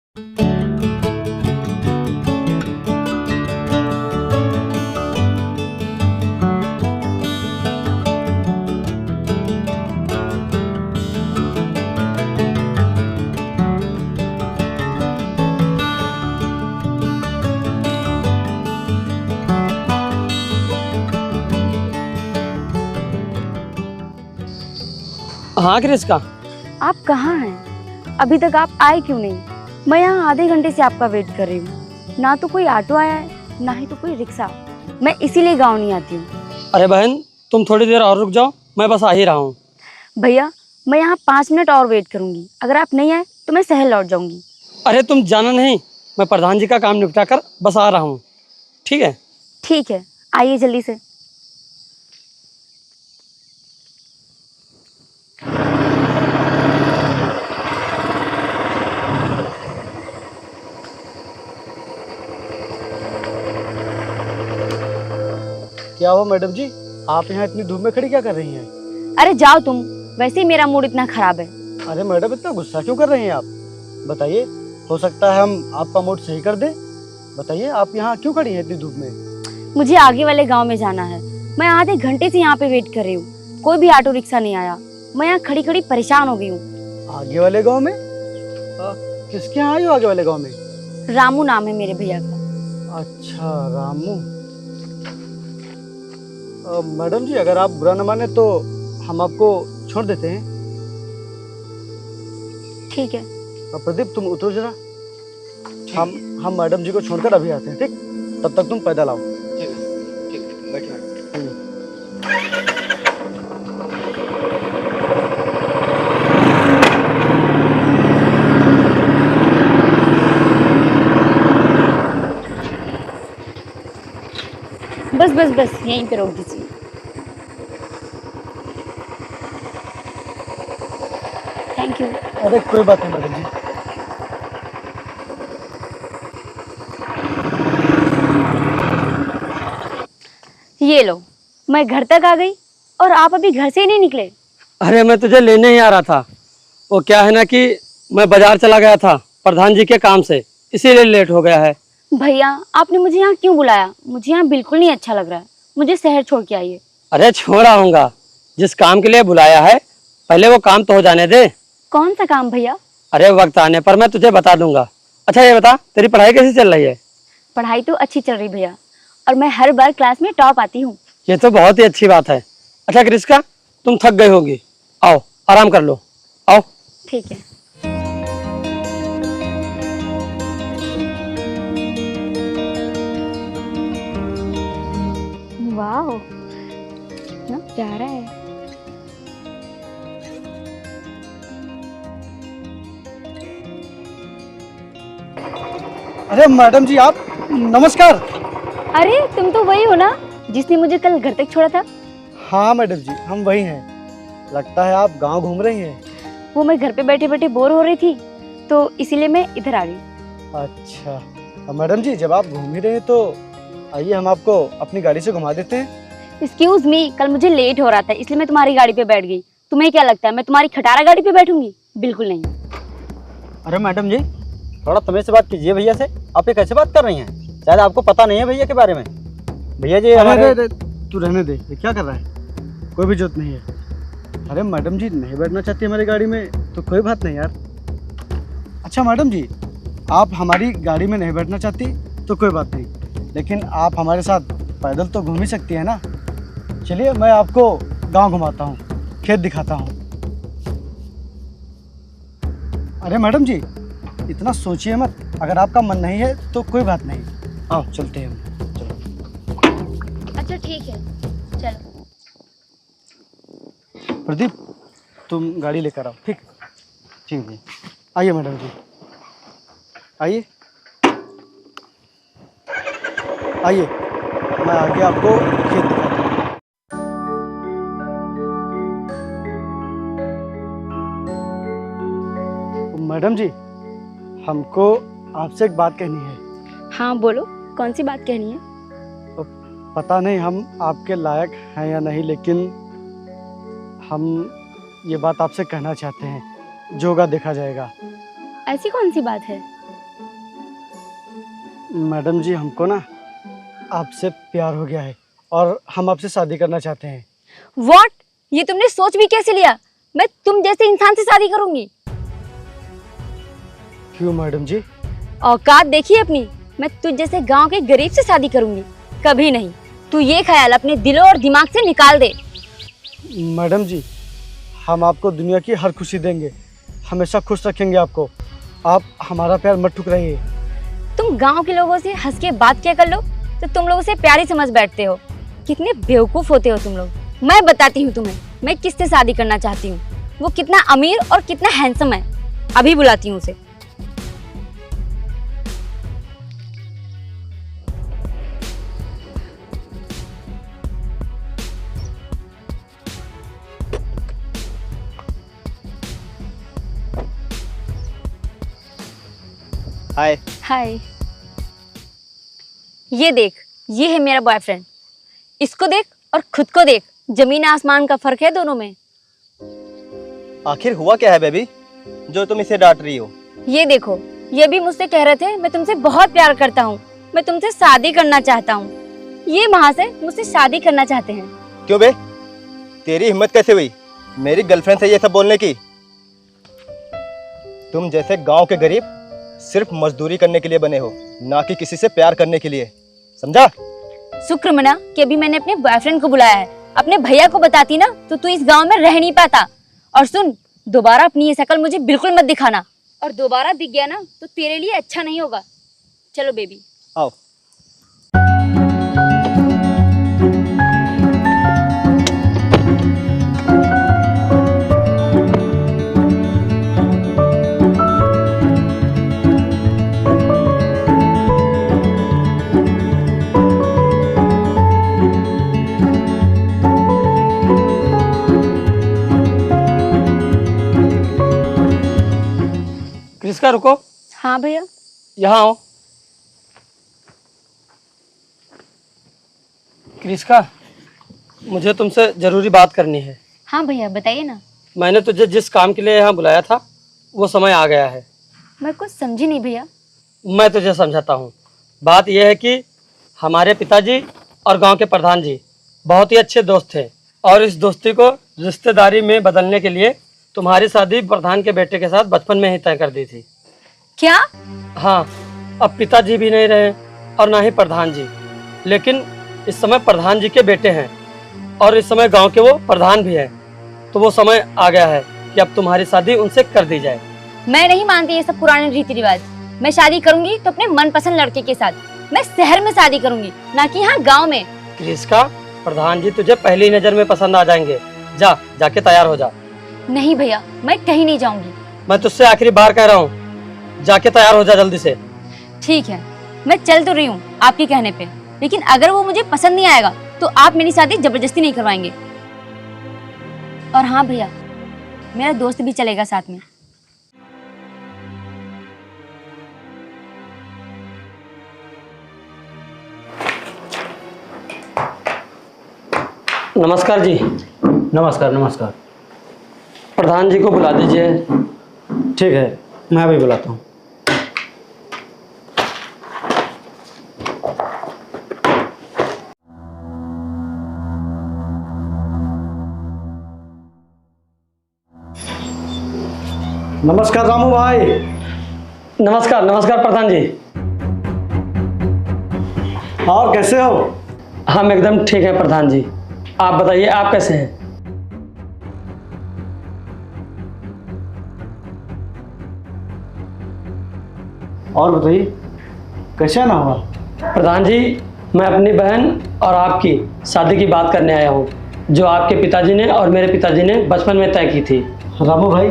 हाँ कृष्का, आप कहाँ हैं? अभी तक आप आए क्यों नहीं? मैं यहाँ आधे घंटे से आपका वेट कर रही हूँ। ना तो कोई ऑटो आया है, ना ही तो कोई रिक्शा। मैं इसीलिए गाँव नहीं आती हूँ। अरे बहन, तुम थोड़ी देर और रुक जाओ, मैं बस आ ही रहा हूँ। भैया, मैं यहाँ 5 मिनट और वेट करूँगी। अगर आप नहीं आए तो मैं शहर लौट जाऊँगी। अरे तुम जाना नहीं, मैं प्रधान जी का काम निपटा कर बस आ रहा हूँ। ठीक है? ठीक है, आइए जल्दी से। क्या हुआ मैडम जी, आप यहाँ इतनी धूप में खड़ी क्या कर रही हैं? अरे जाओ तुम, वैसे ही मेरा मूड इतना खराब है। अरे मैडम, इतना गुस्सा क्यों कर रही हैं आप? बताइए, हो सकता है हम आपका मूड सही कर दें। बताइए, आप यहाँ क्यों खड़ी हैं इतनी धूप में? मुझे आगे वाले गाँव में जाना है। मैं आधे घंटे से यहाँ पे वेट कर रही हूँ। कोई भी ऑटो रिक्शा नहीं आया। मैं यहाँ खड़ी खड़ी परेशान हो गई हूँ। आगे वाले गाँव में? किसके यहाँ आई हो आगे वाले गाँव में? रामू नाम है मेरे भैया का। अच्छा, रामू। मैडम जी, अगर आप बुरा न माने तो हम आपको छोड़ देते हैं। ठीक है। प्रदीप, तुम उतरो जरा। हम मैडम जी को छोड़कर अभी आते हैं, ठीक? तब तक तुम पैदल आओ। ठीक है, ठीक है, बैठिए। बस बस बस, यहीं पे रोक दीजिए। Thank you. अरे कोई बात नहीं मैडम जी। ये लो, मैं घर तक आ गई और आप अभी घर से ही नहीं निकले। अरे मैं तुझे लेने ही आ रहा था। वो क्या है ना कि मैं बाजार चला गया था प्रधान जी के काम से, इसीलिए लेट हो गया है। भैया, आपने मुझे यहाँ क्यों बुलाया? मुझे यहाँ बिल्कुल नहीं अच्छा लग रहा है। मुझे शहर छोड़ के आइए। अरे छोड़ आऊंगा, जिस काम के लिए बुलाया है पहले वो काम तो हो जाने दे। कौन सा काम भैया? अरे वक्त आने पर मैं तुझे बता दूंगा। अच्छा ये बता, तेरी पढ़ाई कैसी चल रही है? पढ़ाई तो अच्छी चल रही भैया, और मैं हर बार क्लास में टॉप आती हूँ। ये तो बहुत ही अच्छी बात है। अच्छा कृष्का, तुम थक गई होगी, आओ आराम कर लो, आओ। ठीक है। वाह, कितना प्यारा है। अरे मैडम जी, आप नमस्कार। अरे तुम तो वही हो ना जिसने मुझे कल घर तक छोड़ा था? हाँ मैडम जी, हम वही हैं। लगता है आप गांव घूम रही हैं। वो मैं घर पे बैठे बैठे बोर हो रही थी, तो इसीलिए मैं इधर आ गई। अच्छा, अब मैडम जी जब आप घूम ही रहे हैं तो आइए हम आपको अपनी गाड़ी से घुमा देते हैं। एक्सक्यूज मी, कल मुझे लेट हो रहा था इसलिए मैं तुम्हारी गाड़ी पे बैठ गई। तुम्हें क्या लगता है मैं तुम्हारी खटारा गाड़ी पे बैठूंगी? बिल्कुल नहीं। अरे मैडम जी, थोड़ा तमीज से बात कीजिए भैया से। आप ये कैसे बात कर रही हैं? शायद आपको पता नहीं है भैया के बारे में। भैया जी हमारे... तू रहने दे, ये क्या कर रहा है? कोई भी जरूरत नहीं है। अरे मैडम जी नहीं बैठना चाहती हमारी गाड़ी में तो कोई बात नहीं यार। अच्छा मैडम जी, आप हमारी गाड़ी में नहीं बैठना चाहती तो कोई बात नहीं, लेकिन आप हमारे साथ पैदल तो घूम ही सकती है ना। चलिए मैं आपको गांव घुमाता हूँ, खेत दिखाता हूँ। अरे मैडम जी, इतना सोचिए मत। अगर आपका मन नहीं है तो कोई बात नहीं, आओ चलते हैं हम। चलो। अच्छा ठीक है, चलो। प्रदीप, तुम गाड़ी लेकर आओ। ठीक ठीक है, आइए मैडम जी, आइए आइए, मैं आगे आपको खेत दिखाता हूँ। मैडम जी, हमको आपसे एक बात कहनी है। हाँ बोलो, कौन सी बात कहनी है? पता नहीं हम आपके लायक हैं या नहीं, लेकिन हम ये बात आपसे कहना चाहते हैं। जो होगा देखा जाएगा। ऐसी कौन सी बात है? मैडम जी, हमको ना आपसे प्यार हो गया है और हम आपसे शादी करना चाहते हैं। व्हाट? ये तुमने सोच भी कैसे लिया? मैं तुम जैसे इंसान से शादी करूंगी? क्यों मैडम जी? औकात देखिए अपनी। मैं तुझ जैसे गांव के गरीब से शादी करूंगी? कभी नहीं। तू ये ख्याल अपने दिलों और दिमाग से निकाल दे। मैडम जी, हम आपको दुनिया की हर खुशी देंगे, हमेशा खुश रखेंगे आपको। आप हमारा प्यार मत ठुकराइए। तुम गांव के लोगों से हंस के बात क्या कर लो तो तुम लोग उसे प्यारी समझ बैठते हो। कितने बेवकूफ होते हो तुम लोग। मैं बताती हूँ तुम्हें मैं किससे शादी करना चाहती हूँ। वो कितना अमीर और कितना हैंडसम है। अभी बुलाती हूँ उसे। हाय। हाय। ये देख, ये है मेरा बॉयफ्रेंड। इसको देख और खुद को देख। जमीन आसमान का फर्क है दोनों में। आखिर हुआ क्या है बेबी जो तुम इसे डांट रही हो? ये देखो, ये भी मुझसे कह रहे थे मैं तुमसे बहुत प्यार करता हूँ, मैं तुमसे शादी करना चाहता हूँ। ये वहां से मुझसे शादी करना चाहते हैं। क्यों बे, तेरी हिम्मत कैसे हुई मेरी गर्लफ्रेंड से ये सब बोलने की? तुम जैसे गांव के गरीब सिर्फ मजदूरी करने के लिए बने हो, ना कि किसी से प्यार करने के लिए, समझा? शुक्र मना कि अभी मैंने अपने बॉयफ्रेंड को बुलाया है। अपने भैया को बताती ना तो तू इस गांव में रह नहीं पाता। और सुन, दोबारा अपनी ये शक्ल मुझे बिल्कुल मत दिखाना। और दोबारा दिख गया ना तो तेरे लिए अच्छा नहीं होगा। चलो बेबी। आओ। क्रिस्का रुको। हाँ भैया। यहाँ आओ। क्रिस्का, मुझे तुमसे ज़रूरी बात करनी है। हाँ भैया बताइए ना। मैंने तुझे जिस काम के लिए यहाँ बुलाया था वो समय आ गया है। मैं कुछ समझी नहीं भैया। मैं तुझे समझाता हूँ। बात यह है कि हमारे पिताजी और गांव के प्रधान जी बहुत ही अच्छे दोस्त थे और इस दोस्ती को रिश्तेदारी में बदलने के लिए तुम्हारी शादी प्रधान के बेटे के साथ बचपन में ही तय कर दी थी। क्या? हाँ, अब पिताजी भी नहीं रहे और ना ही प्रधान जी, लेकिन इस समय प्रधान जी के बेटे हैं और इस समय गांव के वो प्रधान भी हैं। तो वो समय आ गया है कि अब तुम्हारी शादी उनसे कर दी जाए। मैं नहीं मानती ये सब पुराने रीति रिवाज। मैं शादी करूंगी तो अपने मनपसंद लड़के के साथ। मैं शहर में शादी करूंगी, ना कि यहाँ गांव में। क्रिस्का, प्रधान जी तुझे पहली नजर में पसंद आ जाएंगे। जाके तैयार हो जा। नहीं भैया, मैं कहीं नहीं जाऊंगी। मैं तुझसे आखिरी बार कह रहा हूँ, जाके तैयार हो जा जल्दी से। ठीक है, मैं चल तो रही हूँ आपके कहने पे, लेकिन अगर वो मुझे पसंद नहीं आएगा तो आप मेरी शादी जबरदस्ती नहीं करवाएंगे। और हाँ भैया, मेरा दोस्त भी चलेगा साथ में। नमस्कार जी। नमस्कार। नमस्कार। प्रधान जी को बुला दीजिए। ठीक है, मैं अभी बुलाता हूँ। नमस्कार रामू भाई। नमस्कार। नमस्कार प्रधान जी। और कैसे हो? हम एकदम ठीक है प्रधान जी। आप बताइए, आप कैसे हैं? और बताइए, कैसे आना हुआ? प्रधान जी, मैं अपनी बहन और आपकी शादी की बात करने आया हूँ, जो आपके पिताजी ने और मेरे पिताजी ने बचपन में तय की थी। रामू भाई,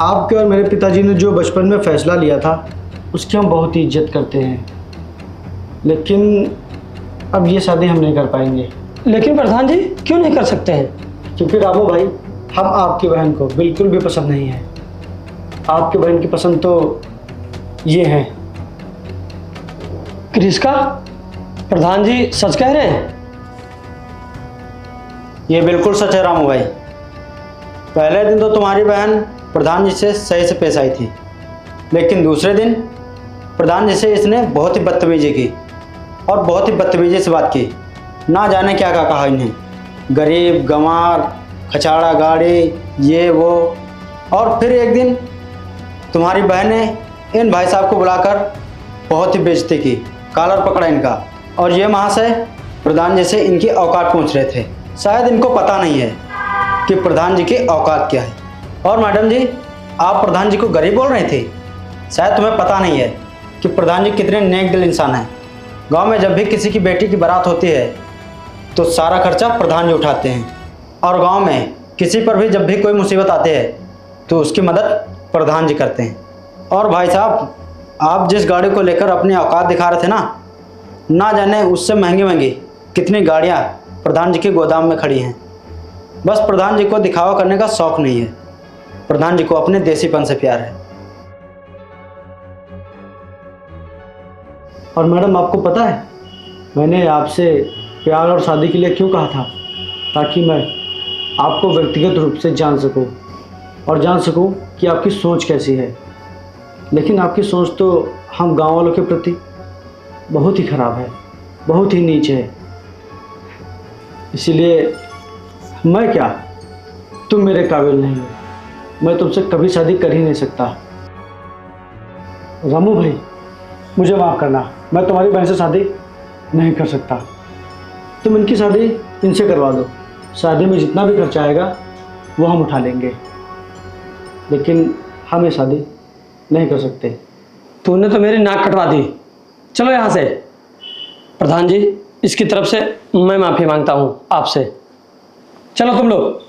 आपके और मेरे पिताजी ने जो बचपन में फैसला लिया था उसकी हम बहुत ही इज्जत करते हैं, लेकिन अब ये शादी हम नहीं कर पाएंगे। लेकिन प्रधान जी क्यों नहीं कर सकते हैं? क्योंकि रामू भाई, हम आपकी बहन को बिल्कुल भी पसंद नहीं है। आपकी बहन की पसंद तो ये है। क्रिस्का, प्रधान जी सच कह रहे हैं? ये बिल्कुल सच है रामू भाई। पहले दिन तो तुम्हारी बहन प्रधान जी से सही से पेश आई थी, लेकिन दूसरे दिन प्रधान जी से इसने बहुत ही बदतमीजी की और बहुत ही बदतमीजी से बात की। ना जाने क्या क्या कहा इन्हें, गरीब, गंवार, खचाड़ा गाड़ी, ये वो। और फिर एक दिन तुम्हारी बहन ने इन भाई साहब को बुलाकर बहुत ही बेइज्जती की, कॉलर पकड़ा इनका। और ये महाशय प्रधान जी से इनकी औकात पूछ रहे थे। शायद इनको पता नहीं है कि प्रधान जी की औकात क्या है। और मैडम जी, आप प्रधान जी को गरीब बोल रहे थे। शायद तुम्हें पता नहीं है कि प्रधान जी कितने नेक दिल इंसान हैं। गांव में जब भी किसी की बेटी की बारात होती है तो सारा खर्चा प्रधान जी उठाते हैं, और गांव में किसी पर भी जब भी कोई मुसीबत आती है तो उसकी मदद प्रधान जी करते हैं। और भाई साहब, आप जिस गाड़ी को लेकर अपनी औकात दिखा रहे थे ना जाने उससे महंगी महंगी कितनी गाड़ियाँ प्रधान जी के गोदाम में खड़ी हैं। बस प्रधान जी को दिखावा करने का शौक़ नहीं है, प्रधान जी को अपने देसीपन से प्यार है। और मैडम, आपको पता है मैंने आपसे प्यार और शादी के लिए क्यों कहा था? ताकि मैं आपको व्यक्तिगत रूप से जान सकूं और जान सकूं कि आपकी सोच कैसी है। लेकिन आपकी सोच तो हम गांव वालों के प्रति बहुत ही ख़राब है, बहुत ही नीच है। इसीलिए मैं क्या, तुम मेरे काबिल नहीं हो, मैं तुमसे कभी शादी कर ही नहीं सकता। रामू भाई, मुझे माफ़ करना, मैं तुम्हारी बहन से शादी नहीं कर सकता। तुम इनकी शादी इनसे करवा दो, शादी में जितना भी खर्चा आएगा वो हम उठा लेंगे, लेकिन हम ये शादी नहीं कर सकते। तूने तो मेरी नाक कटवा दी, चलो यहाँ से। प्रधान जी, इसकी तरफ से मैं माफ़ी मांगता हूँ आपसे। चलो तुम लोग।